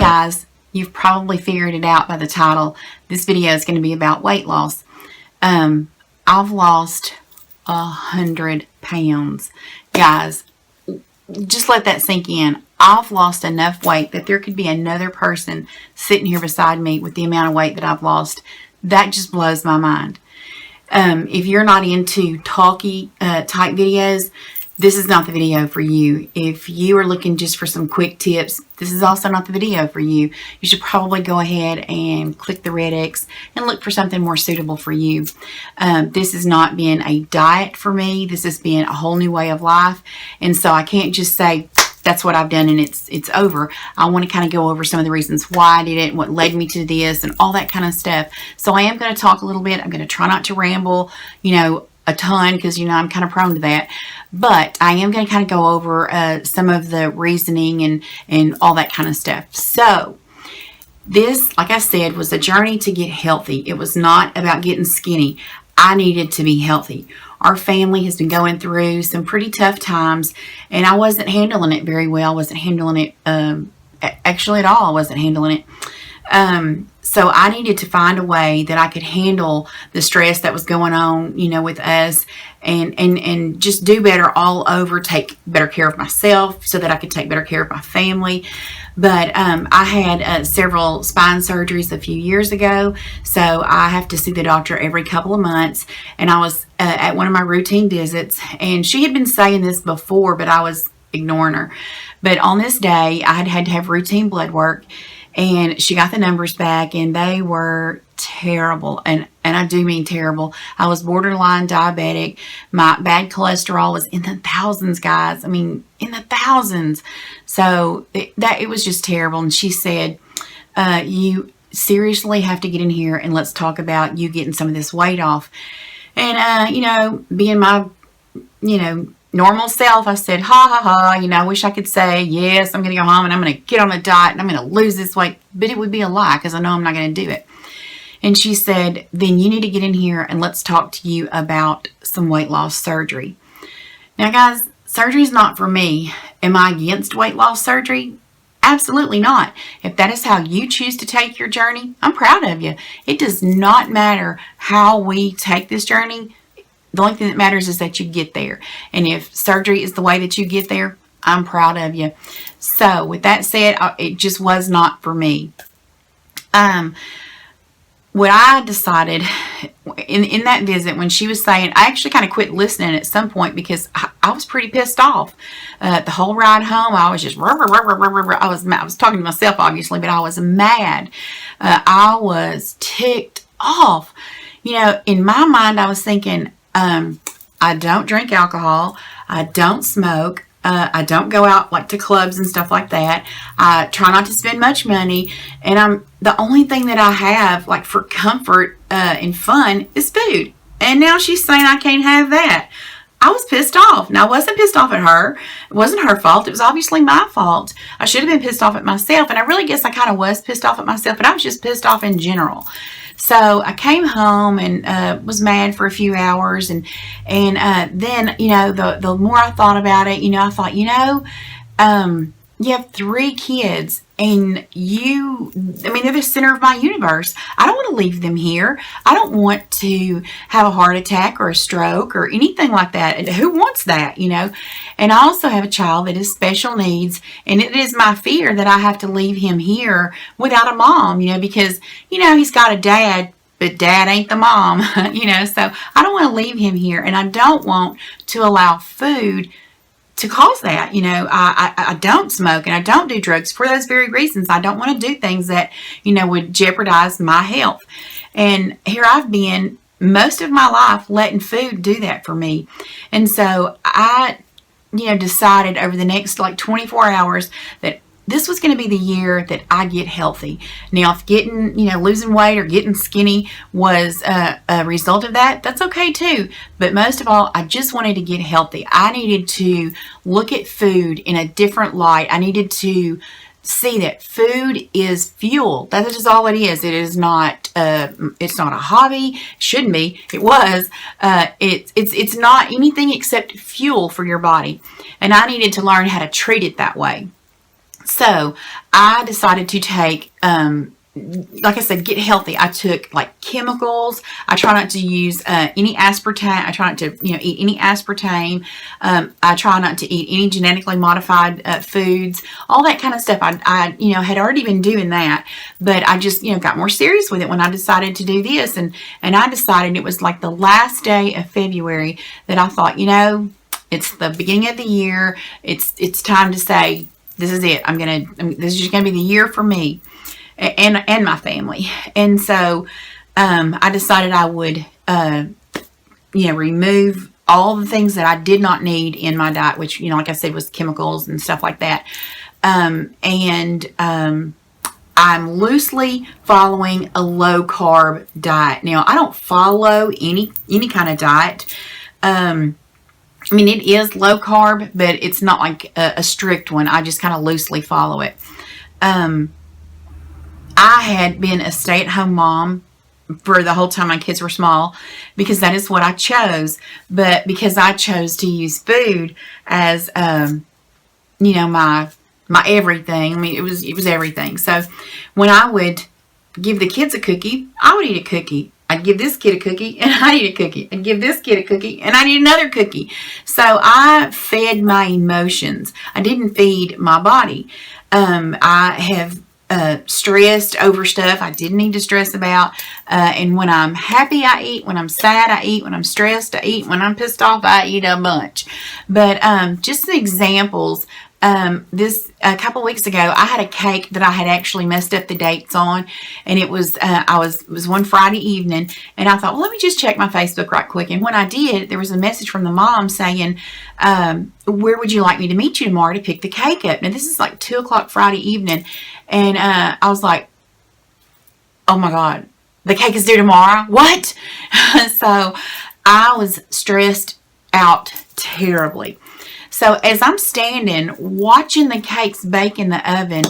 guys, you've probably figured it out by the title. This video is going to be about weight loss. I've lost 100 pounds. Guys, just let that sink in. I've lost enough weight that there could be another person sitting here beside me with the amount of weight that I've lost. That just blows my mind. If you're not into talky type videos, this is not the video for you. If you are looking just for some quick tips, this is also not the video for you. You should probably go ahead and click the red X and look for something more suitable for you. This has not been a diet for me. This has been a whole new way of life. And so I can't just say, that's what I've done and it's over. I want to kind of go over some of the reasons why I did it and what led me to this and all that kind of stuff. So I am going to talk a little bit. I'm going to try not to ramble, a ton, because, I'm kind of prone to that. But I am going to kind of go over some of the reasoning and all that kind of stuff. So this, like I said, was a journey to get healthy. It was not about getting skinny. I needed to be healthy. Our family has been going through some pretty tough times, and I wasn't handling it very well. I wasn't handling it actually at all. I wasn't handling it. So I needed to find a way that I could handle the stress that was going on, with us and just do better all over, take better care of myself so that I could take better care of my family. But I had several spine surgeries a few years ago, so I have to see the doctor every couple of months. And I was at one of my routine visits, and she had been saying this before, but I was ignoring her. But on this day, I had to have routine blood work, and she got the numbers back, and they were terrible. And I do mean terrible. I was borderline diabetic. My bad cholesterol was in the thousands, guys. I mean, in the thousands. So it was just terrible. And she said, you seriously have to get in here and let's talk about you getting some of this weight off. And, being my, normal self, I said, ha ha ha, I wish I could say, yes, I'm going to go home and I'm going to get on a diet and I'm going to lose this weight. But it would be a lie because I know I'm not going to do it. And she said, then you need to get in here and let's talk to you about some weight loss surgery. Now, guys, surgery is not for me. Am I against weight loss surgery? Absolutely not. If that is how you choose to take your journey, I'm proud of you. It does not matter how we take this journey. The only thing that matters is that you get there. And if surgery is the way that you get there, I'm proud of you. So with that said, it just was not for me. What I decided in that visit, when she was saying, I actually kind of quit listening at some point because I was pretty pissed off. The whole ride home, I was just, I was talking to myself, obviously, but I was mad. I was ticked off. In my mind, I was thinking, I don't drink alcohol. I don't smoke. I don't go out to clubs and stuff like that. I try not to spend much money. And the only thing that I have for comfort and fun is food. And now she's saying I can't have that. I was pissed off. Now, I wasn't pissed off at her. It wasn't her fault. It was obviously my fault. I should have been pissed off at myself. And I really guess I kind of was pissed off at myself, but I was just pissed off in general. So I came home and was mad for a few hours. And then, the more I thought about it, I thought, you have 3 kids and they're the center of my universe. I don't want to leave them here. I don't want to have a heart attack or a stroke or anything like that. Who wants that, And I also have a child that has special needs, and it is my fear that I have to leave him here without a mom, because, he's got a dad, but dad ain't the mom, so I don't want to leave him here, and I don't want to allow food to cause that. I don't smoke and I don't do drugs for those very reasons. I don't want to do things that, would jeopardize my health. And here I've been most of my life letting food do that for me. And so I, decided over the next 24 hours that this was going to be the year that I get healthy. Now, if getting, losing weight or getting skinny was a result of that, that's okay too. But most of all, I just wanted to get healthy. I needed to look at food in a different light. I needed to see that food is fuel. That is all it is. It is not. It's not a hobby. It shouldn't be. It was. It's not anything except fuel for your body. And I needed to learn how to treat it that way. So I decided to take, like I said, get healthy. I took like chemicals. I try not to use any aspartame. I try not to, eat any aspartame. I try not to eat any genetically modified foods, all that kind of stuff. I had already been doing that, but I just, got more serious with it when I decided to do this. And I decided it was like the last day of February that I thought, it's the beginning of the year. It's time to say, this is it. This is just going to be the year for me and my family. And so I decided I would remove all the things that I did not need in my diet, which, like I said, was chemicals and stuff like that. I'm loosely following a low carb diet. Now, I don't follow any kind of diet. It is low carb, but it's not like a strict one. I just kind of loosely follow it. I had been a stay-at-home mom for the whole time my kids were small because that is what I chose. But because I chose to use food as, my everything. It was everything. So when I would give the kids a cookie, I would eat a cookie. I'd give this kid a cookie and I'd eat a cookie. I'd give this kid a cookie and I'd eat another cookie. So I fed my emotions. I didn't feed my body. I have stressed over stuff I didn't need to stress about. And when I'm happy, I eat. When I'm sad, I eat. When I'm stressed, I eat. When I'm pissed off, I eat a bunch. But just some examples. This a couple weeks ago, I had a cake that I had actually messed up the dates on, and it was it was one Friday evening, and I thought, well, let me just check my Facebook right quick. And when I did, there was a message from the mom saying, where would you like me to meet you tomorrow to pick the cake up? Now this is like 2:00 Friday evening, and I was like, oh my God, the cake is due tomorrow. What? So I was stressed out terribly. So as I'm standing watching the cakes bake in the oven,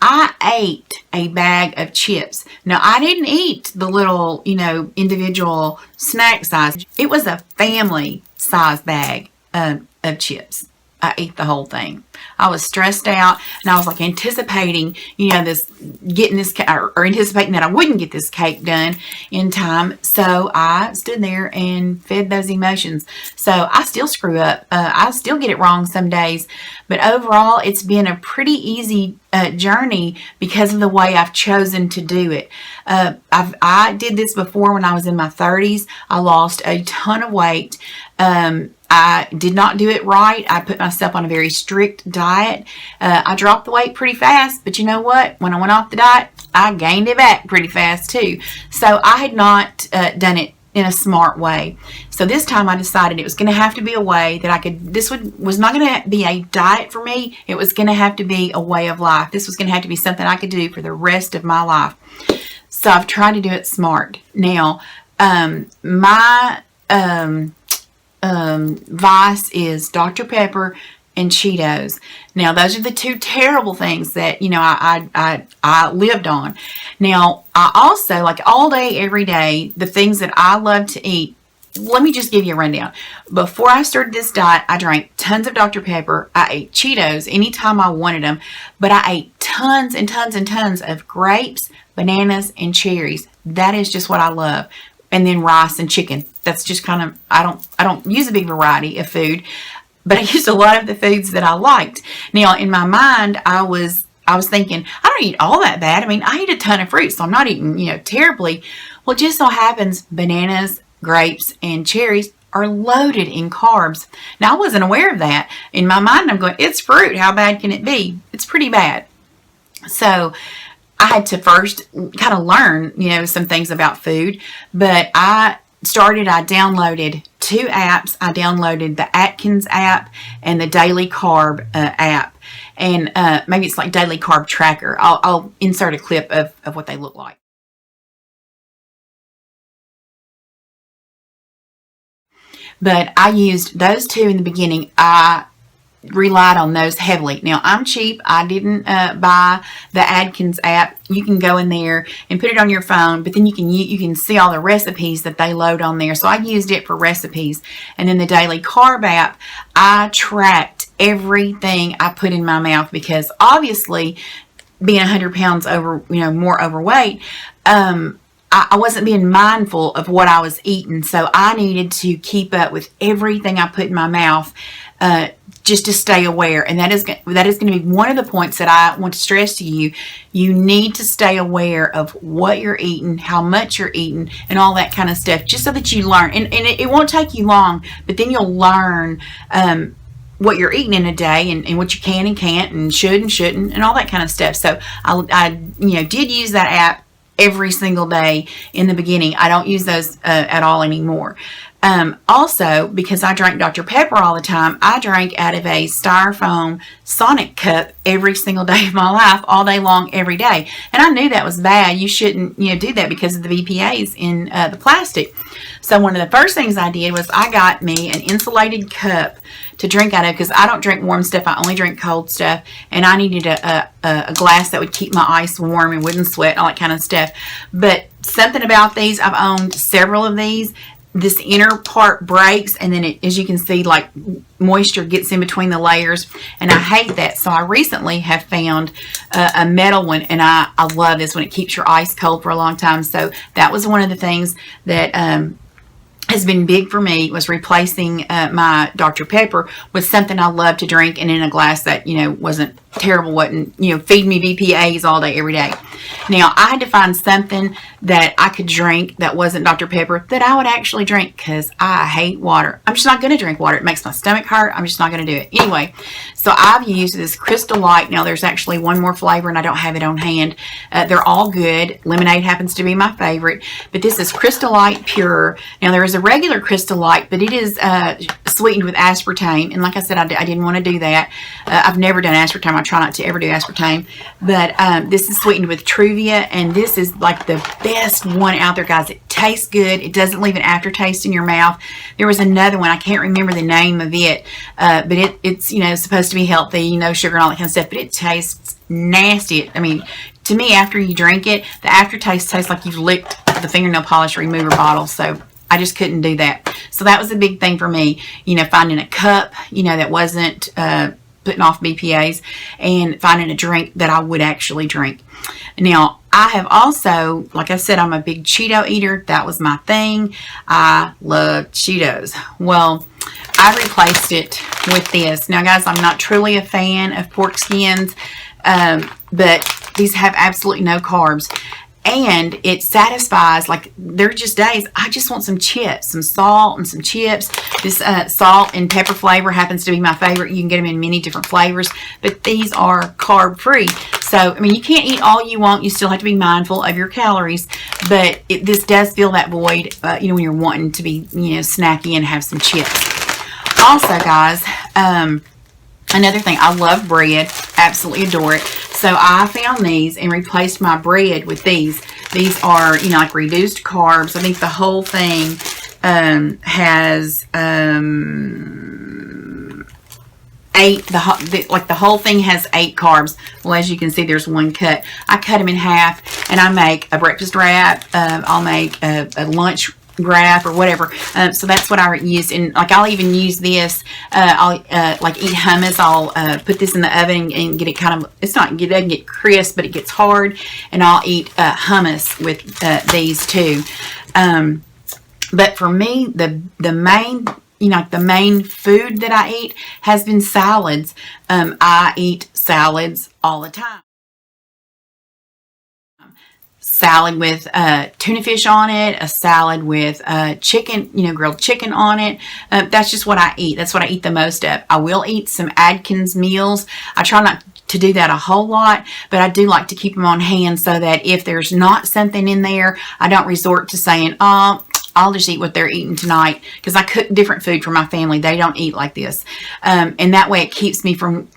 I ate a bag of chips. Now, I didn't eat the little, individual snack size. It was a family size bag of chips. I ate the whole thing. I was stressed out, and I was like anticipating, getting this, or anticipating that I wouldn't get this cake done in time. So I stood there and fed those emotions. So I still screw up. I still get it wrong some days, but overall, it's been a pretty easy journey because of the way I've chosen to do it. I did this before when I was in my 30s. I lost a ton of weight. I did not do it right. I put myself on a very strict diet. I dropped the weight pretty fast, but you know what? When I went off the diet, I gained it back pretty fast too. So I had not done it in a smart way. So this time I decided it was going to have to be a way that I could, was not going to be a diet for me. It was going to have to be a way of life. This was going to have to be something I could do for the rest of my life. So I've tried to do it smart. Now, my vice is Dr. Pepper and Cheetos. Now, those are the two terrible things that, I lived on. Now, I also, like all day, every day, the things that I love to eat, let me just give you a rundown. Before I started this diet, I drank tons of Dr. Pepper. I ate Cheetos anytime I wanted them, but I ate tons and tons and tons of grapes, bananas, and cherries. That is just what I love. And then rice and chicken. That's just kind of, I don't use a big variety of food, but I used a lot of the foods that I liked. Now, in my mind, I was thinking, I don't eat all that bad. I eat a ton of fruit, so I'm not eating, terribly. Well, it just so happens bananas, grapes, and cherries are loaded in carbs. Now, I wasn't aware of that. In my mind, I'm going, it's fruit. How bad can it be? It's pretty bad. So I had to first kind of learn, some things about food, but I downloaded 2 apps. I downloaded the Atkins app and the Daily Carb app. And maybe it's like Daily Carb Tracker. I'll insert a clip of what they look like. But I used those 2 in the beginning. I relied on those heavily. Now, I'm cheap. I didn't buy the Atkins app. You can go in there and put it on your phone, but then you can see all the recipes that they load on there. So I used it for recipes. And then the Daily Carb app, I tracked everything I put in my mouth, because obviously being 100 pounds over, more overweight, I wasn't being mindful of what I was eating. So I needed to keep up with everything I put in my mouth, just to stay aware. And that is going to be one of the points that I want to stress to you. You need to stay aware of what you're eating, how much you're eating, and all that kind of stuff, just so that you learn. And it won't take you long, but then you'll learn what you're eating in a day, and what you can and can't, and should and shouldn't, and all that kind of stuff. So I did use that app every single day in the beginning. I don't use those at all anymore. Also, because I drank Dr. Pepper all the time, I drank out of a styrofoam Sonic cup every single day of my life, all day long, every day. And I knew that was bad. You shouldn't, do that because of the BPA's in the plastic. So one of the first things I did was I got me an insulated cup to drink out of, because I don't drink warm stuff. I only drink cold stuff. And I needed a glass that would keep my ice warm and wouldn't sweat, all that kind of stuff. But something about these, I've owned several of these. This inner part breaks, and then it, as you can see, like moisture gets in between the layers, and I hate that. So I recently have found a metal one, and I love this one. It keeps your ice cold for a long time. So that was one of the things that has been big for me, was replacing my Dr. Pepper with something I love to drink, and in a glass that wasn't terrible, wasn't feed me BPAs all day every day. Now I had to find something that I could drink that wasn't Dr. Pepper, that I would actually drink, because I hate water. I'm just not going to drink water. It makes my stomach hurt. I'm just not going to do it anyway. So I've used this Crystal Light. Now there's actually one more flavor, and I don't have it on hand. They're all good. Lemonade happens to be my favorite, but this is Crystal Light Pure. Now there is a regular Crystal Light, but it is sweetened with aspartame, and like I said, I didn't want to do that. I've never done aspartame. I try not to ever do aspartame, but this is sweetened with Truvia, and this is like the best one out there, guys. It tastes good. It doesn't leave an aftertaste in your mouth. There was another one, I can't remember the name of it, but it's supposed to be healthy, no sugar and all that kind of stuff, but it tastes nasty. I mean, to me, after you drink it, the aftertaste tastes like you've licked the fingernail polish remover bottle. So I just couldn't do that. So that was a big thing for me, finding a cup, that wasn't putting off BPAs, and finding a drink that I would actually drink. Now, I have also, like I said, I'm a big Cheeto eater. That was my thing. I love Cheetos. Well, I replaced it with this. Now, guys, I'm not truly a fan of pork skins, but these have absolutely no carbs. And it satisfies, like, there are just days I just want some chips, some salt and some chips. This salt and pepper flavor happens to be my favorite. You can get them in many different flavors, but these are carb free. So, I mean, you can't eat all you want. You still have to be mindful of your calories, but this does fill that void, when you're wanting to be, snacky and have some chips. Also, guys, another thing, I love bread. Absolutely adore it. So I found these and replaced my bread with these. These are, like reduced carbs. I think the whole thing has 8. The whole thing has 8 carbs. Well, as you can see, there's one cut. I cut them in half, and I make a breakfast wrap. I'll make a lunch wrap or whatever. So that's what I use. And like, I'll even use this. I'll like eat hummus. I'll put this in the oven and get it kind of, it doesn't get crisp, but it gets hard. And I'll eat hummus with these too. But for me, the main, the main food that I eat has been salads. I eat salads all the time. Salad with tuna fish on it, a salad with chicken, grilled chicken on it. That's just what I eat. That's what I eat the most of. I will eat some Atkins meals. I try not to do that a whole lot, but I do like to keep them on hand so that if there's not something in there, I don't resort to saying, oh, I'll just eat what they're eating tonight, because I cook different food for my family. They don't eat like this. And that way it keeps me from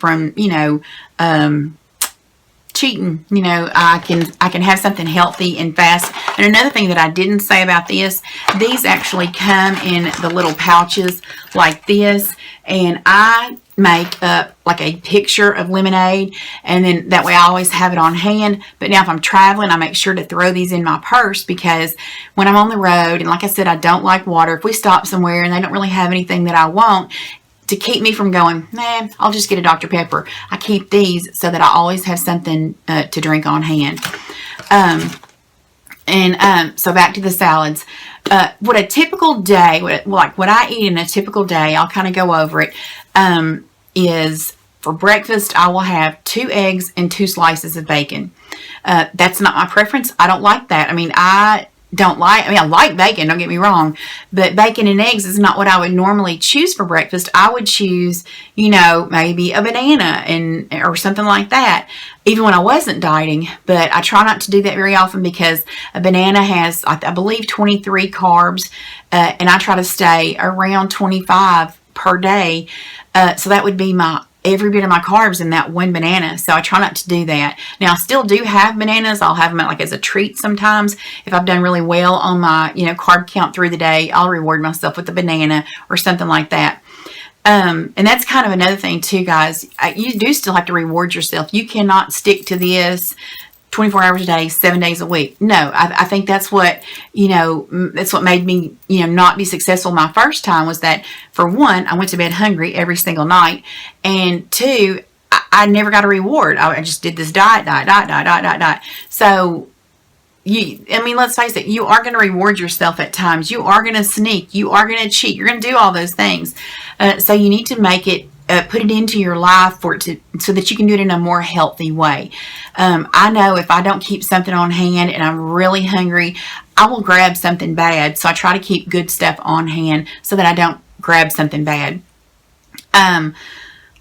cheating. I can have something healthy and fast. And another thing that I didn't say about this, these actually come in the little pouches like this, and I make up like a picture of lemonade, and then that way I always have it on hand. But now if I'm traveling, I make sure to throw these in my purse, because when I'm on the road, and like I said, I don't like water. If we stop somewhere and they don't really have anything that I want, to keep me from going, nah, I'll just get a Dr. Pepper, I keep these so that I always have something to drink on hand. So back to the salads. What a typical day, what I eat in a typical day, I'll kind of go over it, is for breakfast, I will have 2 eggs and 2 slices of bacon. That's not my preference. I don't like that. I like bacon, don't get me wrong, but bacon and eggs is not what I would normally choose for breakfast. I would choose, maybe a banana or something like that, even when I wasn't dieting. But I try not to do that very often because a banana has, I believe, 23 carbs, and I try to stay around 25 per day. So that would be every bit of my carbs in that one banana. So I try not to do that. Now, I still do have bananas. I'll have them as a treat sometimes. If I've done really well on my, carb count through the day, I'll reward myself with a banana or something like that. And that's kind of another thing too, guys. You do still have to reward yourself. You cannot stick to this 24 hours a day, 7 days a week. No, I think that's what made me, not be successful my first time, was that, for one, I went to bed hungry every single night. And 2, I never got a reward. I just did this diet. So, let's face it, you are going to reward yourself at times. You are going to sneak. You are going to cheat. You're going to do all those things. So you need to make it, put it into your life so that you can do it in a more healthy way. I know if I don't keep something on hand and I'm really hungry, I will grab something bad. So I try to keep good stuff on hand so that I don't grab something bad.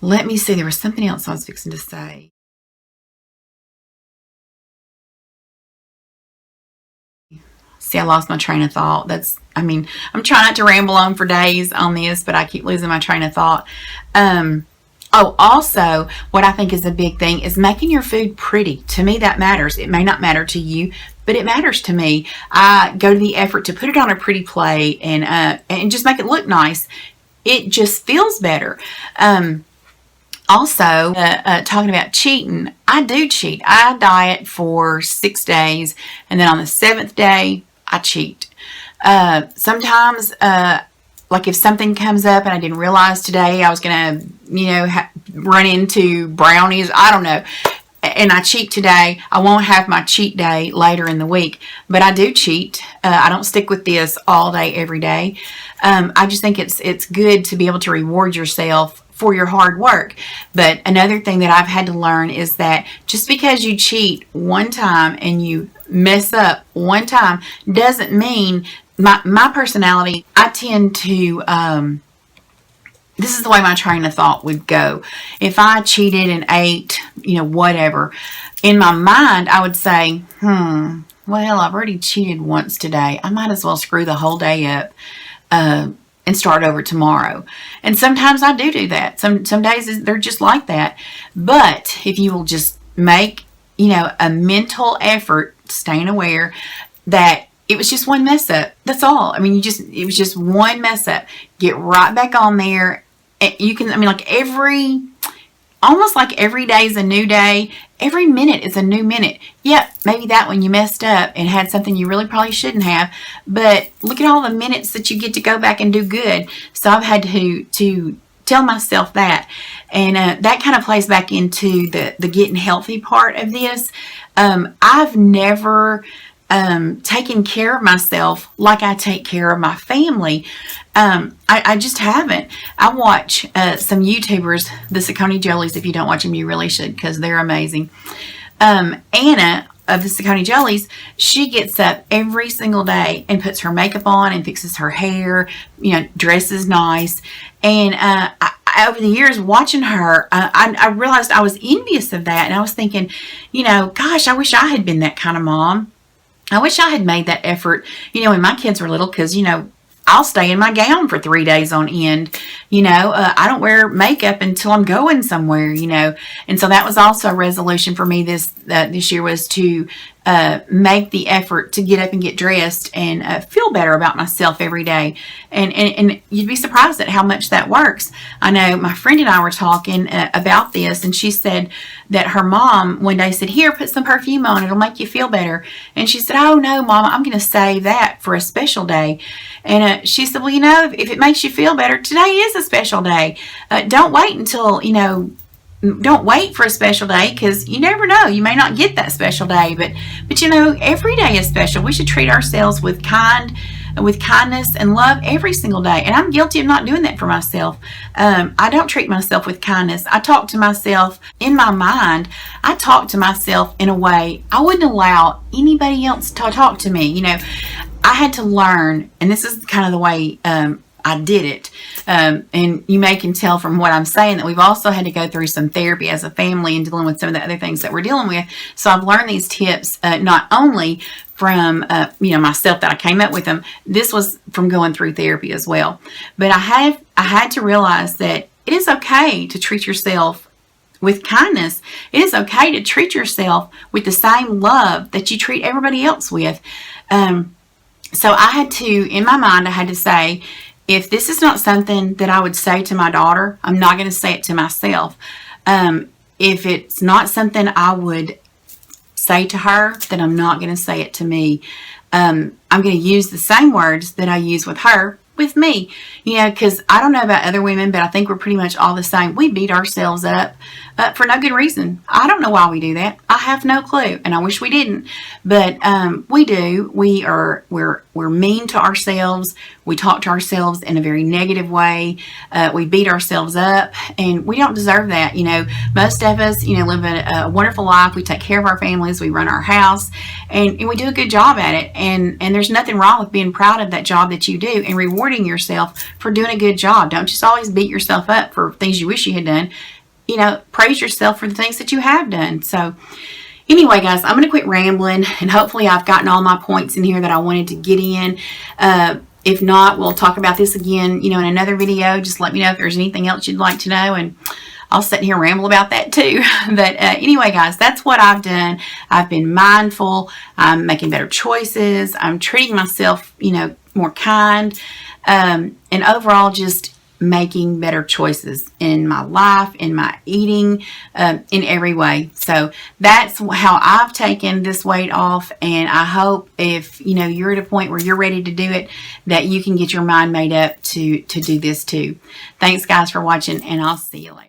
Let me see. There was something else I was fixing to say. See, I lost my train of thought. I'm trying not to ramble on for days on this, but I keep losing my train of thought. Also, what I think is a big thing is making your food pretty. To me, that matters. It may not matter to you, but it matters to me. I go to the effort to put it on a pretty plate and just make it look nice. It just feels better. Also, talking about cheating, I do cheat. I diet for 6 days, and then on the 7th day, I cheat. Sometimes, if something comes up and I didn't realize today I was going to, run into brownies, I don't know, and I cheat today, I won't have my cheat day later in the week, but I do cheat. I don't stick with this all day, every day. I just think it's good to be able to reward yourself for your hard work. But another thing that I've had to learn is that just because you cheat one time and you mess up one time doesn't mean, my personality, I tend to, this is the way my train of thought would go. If I cheated and ate, whatever, in my mind, I would say, well, I've already cheated once today. I might as well screw the whole day up, and start over tomorrow. And sometimes I do that. Some days they're just like that. But if you will just make, a mental effort, staying aware that it was just one mess up. That's all. It was just one mess up. Get right back on there. You can, almost like every day is a new day. Every minute is a new minute. Yep, maybe that one you messed up and had something you really probably shouldn't have. But look at all the minutes that you get to go back and do good. So I've had to tell myself that. And that kind of plays back into the getting healthy part of this. I've never taken care of myself like I take care of my family. I just haven't. I watch some YouTubers, the Saucony Jollies. If you don't watch them, you really should, because they're amazing. Anna of the Saucony Jollies, she gets up every single day and puts her makeup on and fixes her hair, dresses nice. And over the years watching her, I realized I was envious of that. And I was thinking, gosh, I wish I had been that kind of mom. I wish I had made that effort, when my kids were little, because, I'll stay in my gown for 3 days on end. I don't wear makeup until I'm going somewhere, and so that was also a resolution for me this year, was to make the effort to get up and get dressed and feel better about myself every day. And you'd be surprised at how much that works. I know my friend and I were talking about this, and she said that her mom one day said, here, put some perfume on, it'll make you feel better. And she said, oh no, Mama, I'm going to save that for a special day. And she said, well, if it makes you feel better, today is a special day. Don't wait until, don't wait for a special day, because you never know, you may not get that special day, but every day is special. We should treat ourselves with kindness and love every single day. And I'm guilty of not doing that for myself. I don't treat myself with kindness. I talk to myself in my mind. I talk to myself in a way I wouldn't allow anybody else to talk to me. I had to learn, and this is kind of the way I did it. And you may can tell from what I'm saying that we've also had to go through some therapy as a family and dealing with some of the other things that we're dealing with. So I've learned these tips not only from myself that I came up with them. This was from going through therapy as well. But I had to realize that it is okay to treat yourself with kindness. It is okay to treat yourself with the same love that you treat everybody else with. So I had to, in my mind, I had to say, if this is not something that I would say to my daughter, I'm not going to say it to myself. If it's not something I would say to her, then I'm not going to say it to me. I'm going to use the same words that I use with her, with me. Because I don't know about other women, but I think we're pretty much all the same. We beat ourselves up for no good reason. I don't know why we do that. I have no clue, and I wish we didn't. But we do. We're mean to ourselves. We talk to ourselves in a very negative way. We beat ourselves up, and we don't deserve that. Most of us, live a wonderful life. We take care of our families. We run our house, and we do a good job at it. And there's nothing wrong with being proud of that job that you do and rewarding yourself for doing a good job. Don't just always beat yourself up for things you wish you had done. Praise yourself for the things that you have done. So anyway, guys, I'm going to quit rambling, and hopefully I've gotten all my points in here that I wanted to get in. If not, we'll talk about this again, in another video. Just let me know if there's anything else you'd like to know, and I'll sit here and ramble about that too. But anyway, guys, that's what I've done. I've been mindful. I'm making better choices. I'm treating myself, more kind, and overall just making better choices in my life, in my eating, in every way. So that's how I've taken this weight off, and I hope if you're at a point where you're ready to do it, that you can get your mind made up to do this too. Thanks guys for watching, and I'll see you later.